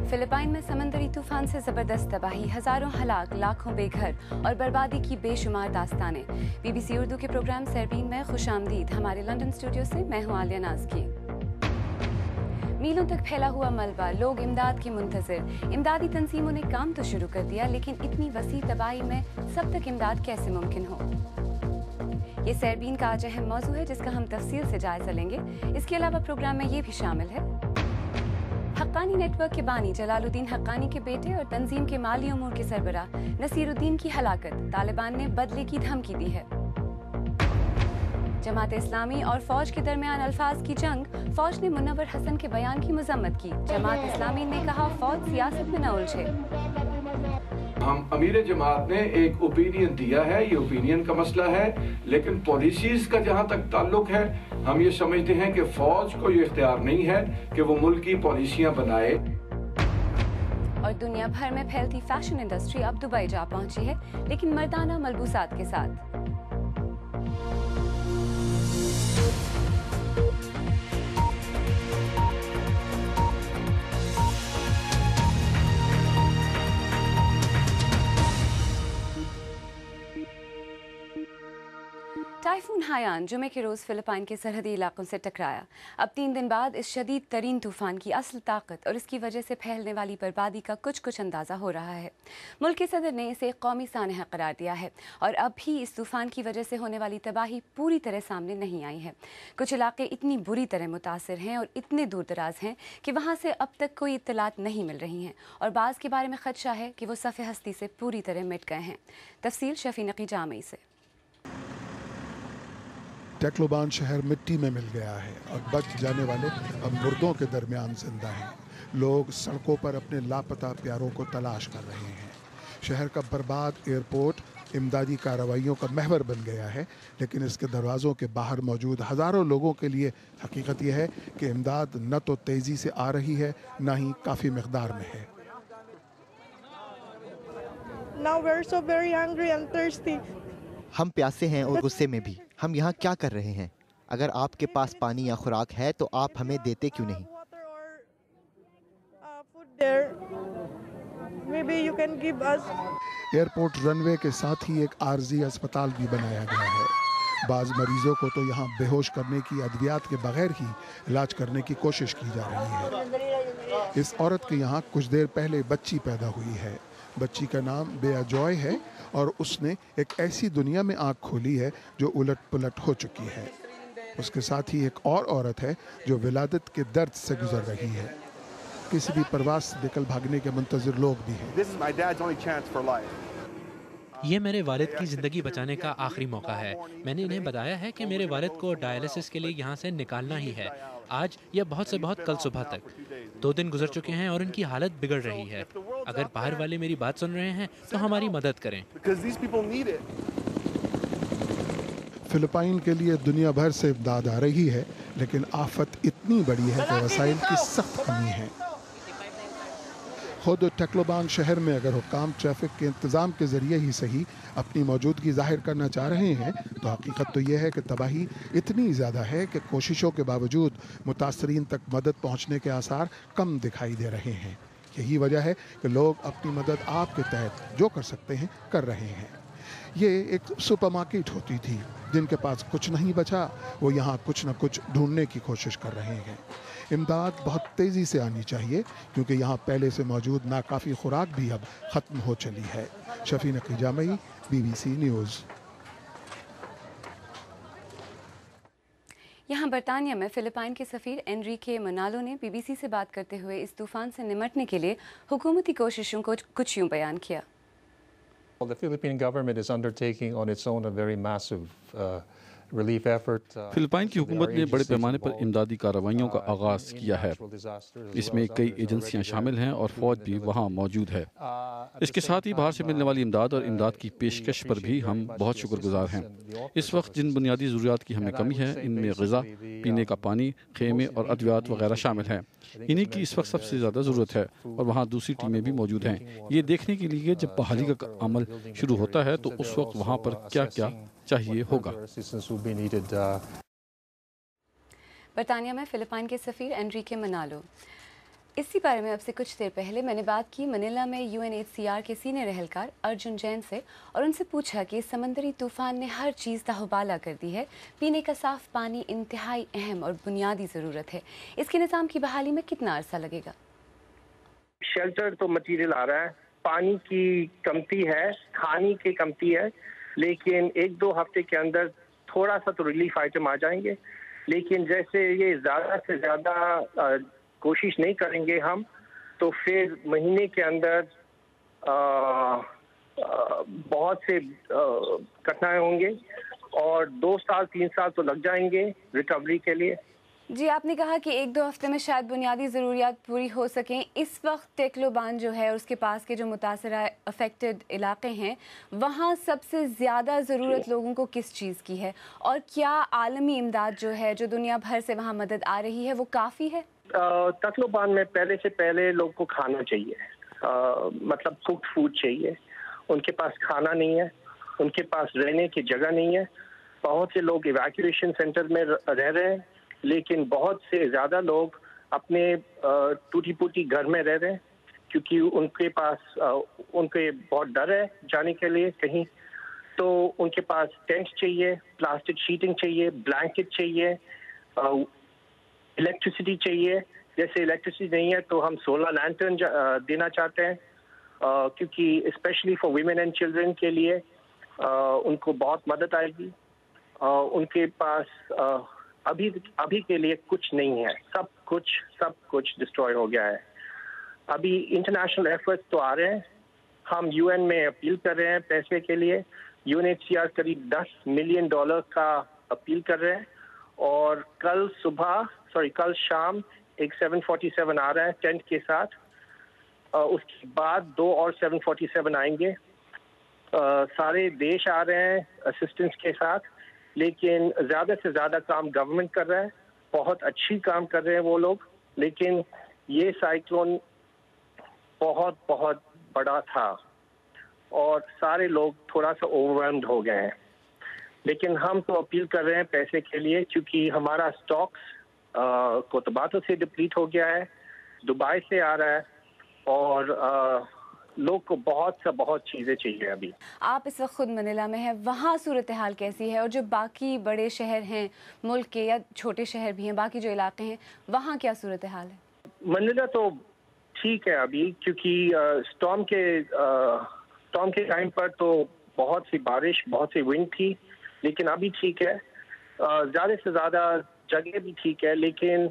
Philippine में समंदरी तूफान से जबरदस्त तबाही, हजारों हलाक, लाखों बेघर और बर्बादी की बेशुमार दास्तानें। बीबीसी उर्दू के प्रोग्राम सरबीन में खुशामदीद। हमारे लंदन स्टूडियो से मैं हूं आलिया नाज़की। मीलों तक फैला हुआ मलबा, लोग इमदाद के मुंतजर। इमदादी तंजीमों ने काम तो शुरू कर दिया, लेकिन इतनी वसी तबाही में सब तक इमदाद कैसे मुमकिन हो? ये सरबीन का आज अहम मौजू है, जिसका हम तफसील से जायजा लेंगे। इसके अलावा प्रोग्राम में ये भी शामिल है, हक्कानी नेटवर्क के बानी जलालुद्दीन हक्कानी के बेटे और तंजीम के माली उमूर के सरबराह नसीरुद्दीन की हलाकत, तालिबान ने बदले की धमकी दी है। जमात इस्लामी और फौज के दरमियान अल्फाज की जंग, फौज ने मुनव्वर हसन के बयान की मजम्मत की। जमात इस्लामी ने कहा, फौज सियासत में न उलझे। हम अमीर जमात ने एक ओपिनियन दिया है, ये ओपिनियन का मसला है, लेकिन पॉलिसीज का जहाँ तक ताल्लुक है, हम ये समझते हैं कि फौज को ये इख्तियार नहीं है कि वो मुल्क की पॉलिसियाँ बनाए। और दुनिया भर में फैलती फैशन इंडस्ट्री अब दुबई जा पहुंची है, लेकिन मर्दाना मलबूसात के साथ। टाइफून हायान जुमे के रोज़ फिलिपाइन के सरहदी इलाकों से टकराया। अब 3 दिन बाद इस शदीद तरीन तूफान की असल ताकत और इसकी वजह से फैलने वाली बर्बादी का कुछ अंदाज़ा हो रहा है। मुल्क के सदर ने इसे कौमी सानहा करार दिया है और अब भी इस तूफान की वजह से होने वाली तबाही पूरी तरह सामने नहीं आई है। कुछ इलाके इतनी बुरी तरह मुतासर हैं और इतने दूर दराज हैं कि वहाँ से अब तक कोई इत्तलात नहीं मिल रही हैं और बाज़ के बारे में खदशा है कि वो सफ़े हस्ती से पूरी तरह मिट गए हैं। तफसील शफी नकी जामई से। टैक्लोबान शहर मिट्टी में मिल गया है और बच जाने वाले अब मुर्दों के दरमियान जिंदा हैं। लोग सड़कों पर अपने लापता प्यारों को तलाश कर रहे हैं। शहर का बर्बाद एयरपोर्ट इमदादी कार्रवाइयों का महवर बन गया है, लेकिन इसके दरवाज़ों के बाहर मौजूद हज़ारों लोगों के लिए हकीकत यह है कि इमदाद न तो तेज़ी से आ रही है, न ही काफ़ी मकदार में है। Now we're so very hungry and thirsty. हम प्यासे हैं और गुस्से में भी। हम यहाँ क्या कर रहे हैं? अगर आपके पास पानी या खुराक है तो आप हमें देते क्यों नहीं? एयरपोर्ट रनवे के साथ ही एक आर्जी अस्पताल भी बनाया गया है। बाज़ मरीजों को तो यहाँ बेहोश करने की अद्वियात के बगैर ही इलाज करने की कोशिश की जा रही है। इस औरत के यहाँ कुछ देर पहले बच्ची पैदा हुई है। बच्ची का नाम बेया जॉय है और उसने एक ऐसी दुनिया में आँख खोली है जो उलट पुलट हो चुकी है। उसके साथ ही एक और औरत है जो विलादत के दर्द से गुजर रही है। किसी भी परवास से निकल भागने के मुंतज़िर लोग भी हैं। ये मेरे वालिद की ज़िंदगी बचाने का आखिरी मौका है। मैंने इन्हें बताया है कि मेरे वालिद को डायलिसिस के लिए यहाँ से निकालना ही है, आज या बहुत से बहुत कल सुबह तक। 2 दिन गुजर चुके हैं और इनकी हालत बिगड़ रही है। अगर बाहर वाले मेरी बात सुन रहे हैं तो हमारी मदद करें। फिलिपाइन के लिए दुनिया भर से इमदाद आ रही है, लेकिन आफत इतनी बड़ी है कि वसाइल की सख्त कमी है। खुद टैक्लोबान शहर में अगर हुक्काम ट्रैफिक के इंतज़ाम के ज़रिए ही सही अपनी मौजूदगी ज़ाहिर करना चाह रहे हैं, तो हकीकत तो यह है कि तबाही इतनी ज़्यादा है कि कोशिशों के बावजूद मुतासरीन तक मदद पहुँचने के आसार कम दिखाई दे रहे हैं। यही वजह है कि लोग अपनी मदद आपके तहत जो कर सकते हैं कर रहे हैं। ये एक सुपरमार्केट होती थी, जिनके पास कुछ नहीं बचा वो यहाँ कुछ न कुछ ढूंढने की कोशिश कर रहे हैं। इमदाद बहुत तेज़ी से आनी चाहिए क्योंकि यहाँ पहले से मौजूद नाकाफ़ी खुराक भी अब ख़त्म हो चली है। शफी नकी जामई, BBC न्यूज़। यहाँ बरतानिया में फिलिपाइन के सफ़ीर एनरिके मनालो ने BBC से बात करते हुए इस तूफ़ान से निमटने के लिए हुकूमती कोशिशों को कुछ यूँ बयान किया। Well, the Philippine government is undertaking on its own a very massive Philippine की हुकूमत ने बड़े पैमाने पर इमदादी कार्रवाइयों का आगाज़ किया है। इसमें कई एजेंसियां शामिल हैं और फ़ौज भी वहां मौजूद है। इसके साथ ही बाहर से मिलने वाली इमदाद और इमदाद की पेशकश पर भी हम बहुत शुक्रगुजार हैं। इस वक्त जिन बुनियादी ज़रूरियात की हमें कमी है, इनमें ग़िज़ा, पीने का पानी, खेमे और अद्वियात वगैरह शामिल हैं। इन्हीं की इस वक्त सबसे ज़्यादा ज़रूरत है और वहाँ दूसरी टीमें भी मौजूद हैं, ये देखने के लिए जब बहाली का अमल शुरू होता है तो उस वक्त वहाँ पर क्या क्या चाहिए होगा। बरतानिया में फिलिपाइन के सफ़ीर एनरिके मनालो। इसी बारे में आपसे कुछ देर पहले मैंने बात की मनीला में UNHCR के सीनियर एहलकार अर्जुन जैन से और उनसे पूछा कि समंदरी तूफान ने हर चीज़ तहबाला कर दी है। पीने का साफ पानी इंतहाई अहम और बुनियादी ज़रूरत है। इसके निज़ाम की बहाली में कितना अरसा लगेगा? शेल्टर तो मटीरियल आ रहा है, पानी की कमती है, खाने की कमती है, लेकिन 1-2 हफ्ते के अंदर थोड़ा सा तो रिलीफ आइटम आ जाएंगे। लेकिन जैसे ये ज़्यादा से ज़्यादा कोशिश नहीं करेंगे हम, तो फिर महीने के अंदर बहुत से कठिनाई होंगे और 2 साल 3 साल तो लग जाएंगे रिकवरी के लिए। जी, आपने कहा कि 1-2 हफ्ते में शायद बुनियादी ज़रूरियात पूरी हो सकें। इस वक्त टेक्लोबान जो है और उसके पास के जो मुतासरा अफेक्टेड इलाके हैं, वहाँ सबसे ज़्यादा ज़रूरत लोगों को किस चीज़ की है? और क्या आलमी इमदाद जो है, जो दुनिया भर से वहाँ मदद आ रही है, वो काफ़ी है? तकलोबान में पहले से पहले लोग को खाना चाहिए, मतलब कुक्ड फूड चाहिए। उनके पास खाना नहीं है, उनके पास रहने की जगह नहीं है। बहुत से लोग इवैक्यूएशन सेंटर में रह रहे हैं, लेकिन बहुत से ज़्यादा लोग अपने टूटी फूटी घर में रह रहे हैं क्योंकि उनके पास उनके बहुत डर है जाने के लिए कहीं। तो उनके पास टेंट चाहिए, प्लास्टिक शीटिंग चाहिए, ब्लैंकेट चाहिए, इलेक्ट्रिसिटी चाहिए। जैसे इलेक्ट्रिसिटी नहीं है तो हम सोलर लैंटर्न देना चाहते हैं क्योंकि specially for women and children के लिए उनको बहुत मदद आएगी। उनके पास अभी के लिए कुछ नहीं है, सब कुछ डिस्ट्रॉय हो गया है। अभी इंटरनेशनल एफर्ट्स तो आ रहे हैं, हम UN में अपील कर रहे हैं पैसे के लिए। UNHCR करीब $10 मिलियन का अपील कर रहे हैं और कल शाम एक 747 आ रहा है टेंट के साथ। उसके बाद 2 और 747 आएंगे। सारे देश आ रहे हैं असिस्टेंस के साथ, लेकिन ज़्यादा से ज़्यादा काम गवर्नमेंट कर रहा है। बहुत अच्छी काम कर रहे हैं वो लोग, लेकिन ये साइक्लोन बहुत बड़ा था और सारे लोग थोड़ा सा ओवरवेल्म्ड हो गए हैं। लेकिन हम तो अपील कर रहे हैं पैसे के लिए क्योंकि हमारा स्टॉक्स कोतबातो से डिप्लीट हो गया है, दुबई से आ रहा है और लोग को बहुत चीज़ें चाहिए। अभी आप इस वक्त खुद मनीला में हैं, वहाँ सूरत हाल कैसी है? और जो बाकी बड़े शहर हैं मुल्क के या छोटे शहर भी हैं, बाकी जो इलाके हैं, वहाँ क्या सूरत हाल है? मनीला तो ठीक है अभी क्योंकि स्टॉर्म के टाइम पर तो बहुत सी बारिश, बहुत सी विंड थी, लेकिन अभी ठीक है। ज़्यादा से ज़्यादा जगह भी ठीक है, लेकिन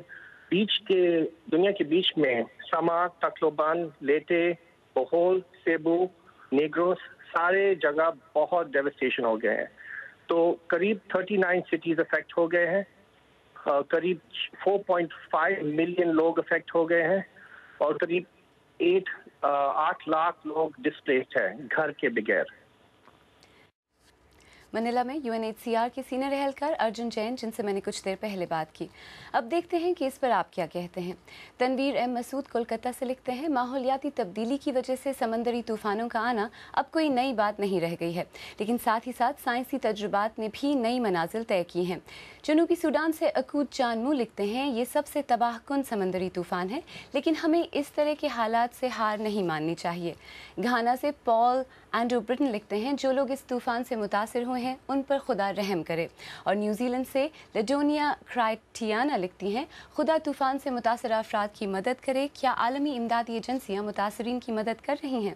दुनिया के बीच में समा, तकलोबान, लेटे, बोहोल, सेबू, नेग्रोस सारे जगह बहुत डेवस्टेशन हो गए हैं। तो करीब 39 सिटीज अफेक्ट हो गए हैं, करीब 4.5 मिलियन लोग अफेक्ट हो गए हैं और करीब 8 लाख लोग डिस्प्लेस्ड हैं घर के बगैर। मनीला में UNHCR के सीनियर एहलकार अर्जुन जैन, जिनसे मैंने कुछ देर पहले बात की। अब देखते हैं कि इस पर आप क्या कहते हैं। तनवीर M मसूद कोलकाता से लिखते हैं, माहौलियाती तब्दीली की वजह से समंदरी तूफानों का आना अब कोई नई बात नहीं रह गई है, लेकिन साथ ही साथ साइंसी तजुर्बात ने भी नई मनाजिल तय की हैं। जनूबी सूडान से अकूत जानमू लिखते हैं, ये सबसे तबाहकुन समंदरी तूफान है, लेकिन हमें इस तरह के हालात से हार नहीं माननी चाहिए। घाना से पॉल एंड्रू ब्रिटन लिखते हैं, जो लोग इस तूफान से मुतासिर हुए हैं उन पर खुदा रहम करे। और न्यूजीलैंड से लेडोनिया क्राइटियाना लिखती हैं, खुदा तूफान से मुतासर अफराद की मदद करे। क्या आलमी इमदादी एजेंसियाँ मुतासरीन की मदद कर रही हैं?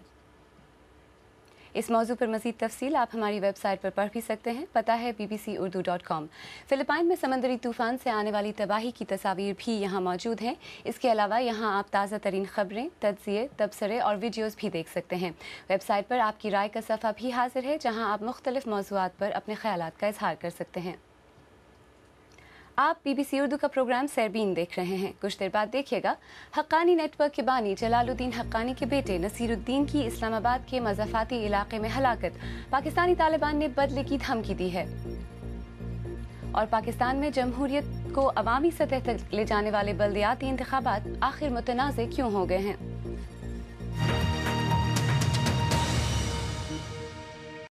इस मौजू पर मज़ीद तफसील आप हमारी वेबसाइट पर पढ़ भी सकते हैं, पता है bbcurdu.com। फ़िलिपाइन में समंदरी तूफ़ान से आने वाली तबाही की तस्वीर भी यहाँ मौजूद हैं। इसके अलावा यहाँ आप ताज़ा तरीन ख़बरें, तज्ज़िये, तबसरे और वीडियोज़ भी देख सकते हैं। वेबसाइट पर आपकी राय का सफ़ा भी हाजिर है, जहाँ आप मुख्तलिफ़ मौज़ूआत पर अपने ख़यालात का इजहार कर सकते हैं। आप BBC उर्दू का प्रोग्राम सरबीन देख रहे हैं। कुछ देर बाद देखिएगा, हक्कानी नेटवर्क के बानी जलालुद्दीन हक्कानी के बेटे नसीरुद्दीन की इस्लामाबाद के मज़ाफ़ाती इलाके में हलाकत। पाकिस्तानी तालिबान ने बदले की धमकी दी है। और पाकिस्तान में जमहूरियत को अवामी सतह तक ले जाने वाले बल्दियाती इंतखाबात आखिर मुतनाज़े क्यों हो गए हैं?